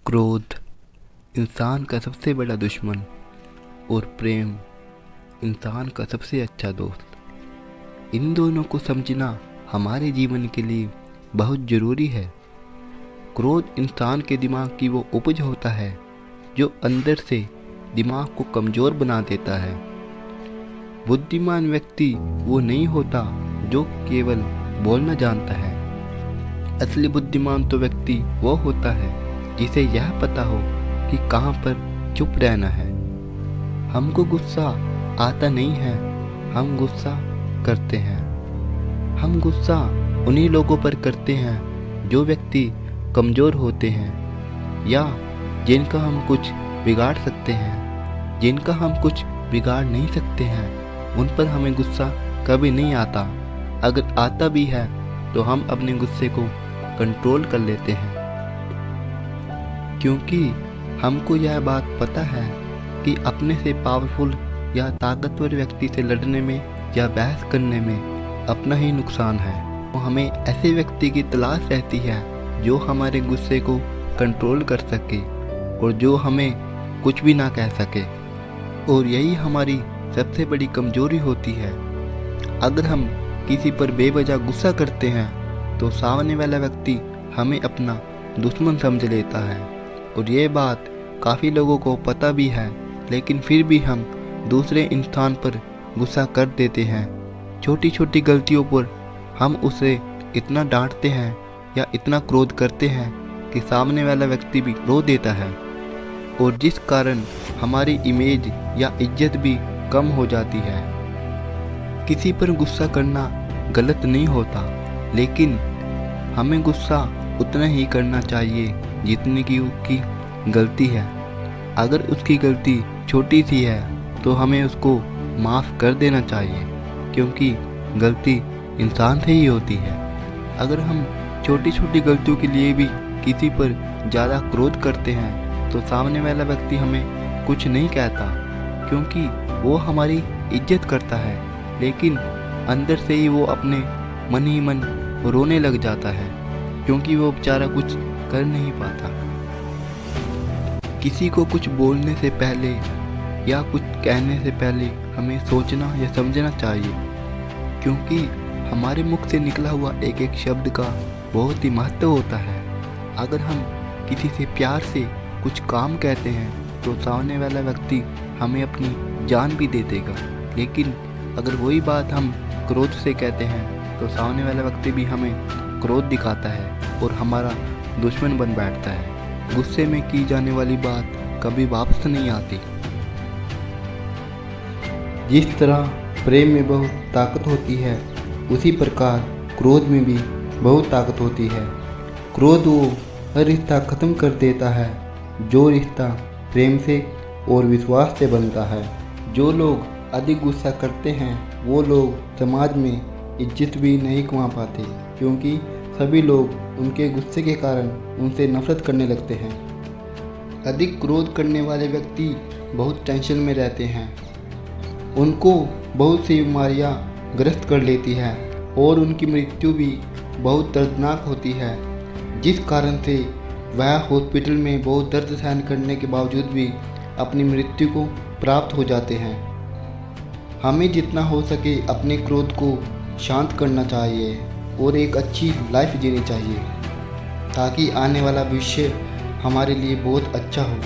क्रोध इंसान का सबसे बड़ा दुश्मन और प्रेम इंसान का सबसे अच्छा दोस्त। इन दोनों को समझना हमारे जीवन के लिए बहुत ज़रूरी है। क्रोध इंसान के दिमाग की वो उपज होता है जो अंदर से दिमाग को कमज़ोर बना देता है। बुद्धिमान व्यक्ति वो नहीं होता जो केवल बोलना जानता है। असली बुद्धिमान तो व्यक्ति वो होता है जिसे यह पता हो कि कहाँ पर चुप रहना है। हमको गुस्सा आता नहीं है, हम गुस्सा करते हैं। हम गुस्सा उन्हीं लोगों पर करते हैं जो व्यक्ति कमज़ोर होते हैं या जिनका हम कुछ बिगाड़ सकते हैं। जिनका हम कुछ बिगाड़ नहीं सकते हैं उन पर हमें गुस्सा कभी नहीं आता। अगर आता भी है तो हम अपने गुस्से को कंट्रोल कर लेते हैं, क्योंकि हमको यह बात पता है कि अपने से पावरफुल या ताकतवर व्यक्ति से लड़ने में या बहस करने में अपना ही नुकसान है। तो हमें ऐसे व्यक्ति की तलाश रहती है जो हमारे गुस्से को कंट्रोल कर सके और जो हमें कुछ भी ना कह सके। और यही हमारी सबसे बड़ी कमजोरी होती है। अगर हम किसी पर बेवजह गुस्सा करते हैं तो सामने वाला व्यक्ति हमें अपना दुश्मन समझ लेता है। और ये बात काफ़ी लोगों को पता भी है, लेकिन फिर भी हम दूसरे इंसान पर गुस्सा कर देते हैं। छोटी छोटी गलतियों पर हम उसे इतना डांटते हैं या इतना क्रोध करते हैं कि सामने वाला व्यक्ति भी रो देता है, और जिस कारण हमारी इमेज या इज्जत भी कम हो जाती है। किसी पर गुस्सा करना गलत नहीं होता, लेकिन हमें गुस्सा उतना ही करना चाहिए जितनी की उसकी गलती है। अगर उसकी गलती छोटी सी है तो हमें उसको माफ़ कर देना चाहिए, क्योंकि गलती इंसान से ही होती है। अगर हम छोटी छोटी गलतियों के लिए भी किसी पर ज़्यादा क्रोध करते हैं तो सामने वाला व्यक्ति हमें कुछ नहीं कहता, क्योंकि वो हमारी इज्जत करता है, लेकिन अंदर से ही वो अपने मन ही मन रोने लग जाता है, क्योंकि वो बेचारा कुछ कर नहीं पाता। किसी को कुछ बोलने से पहले या कुछ कहने से पहले हमें सोचना या समझना चाहिए, क्योंकि हमारे मुख से निकला हुआ एक एक शब्द का बहुत ही महत्व होता है। अगर हम किसी से प्यार से कुछ काम कहते हैं तो सामने वाला व्यक्ति हमें अपनी जान भी दे देगा, लेकिन अगर वही बात हम क्रोध से कहते हैं तो सामने वाला व्यक्ति भी हमें क्रोध दिखाता है और हमारा दुश्मन बन बैठता है। गुस्से में की जाने वाली बात कभी वापस नहीं आती। जिस तरह प्रेम में बहुत ताकत होती है, उसी प्रकार क्रोध में भी बहुत ताकत होती है। क्रोध वो हर रिश्ता ख़त्म कर देता है जो रिश्ता प्रेम से और विश्वास से बनता है। जो लोग अधिक गुस्सा करते हैं वो लोग समाज में इज्जत भी नहीं कमा पाते, क्योंकि सभी लोग उनके गुस्से के कारण उनसे नफरत करने लगते हैं। अधिक क्रोध करने वाले व्यक्ति बहुत टेंशन में रहते हैं। उनको बहुत सी बीमारियां ग्रस्त कर लेती है और उनकी मृत्यु भी बहुत दर्दनाक होती है, जिस कारण से वह हॉस्पिटल में बहुत दर्द सहन करने के बावजूद भी अपनी मृत्यु को प्राप्त हो जाते हैं। हमें जितना हो सके अपने क्रोध को शांत करना चाहिए और एक अच्छी लाइफ जीनी चाहिए, ताकि आने वाला भविष्य हमारे लिए बहुत अच्छा हो।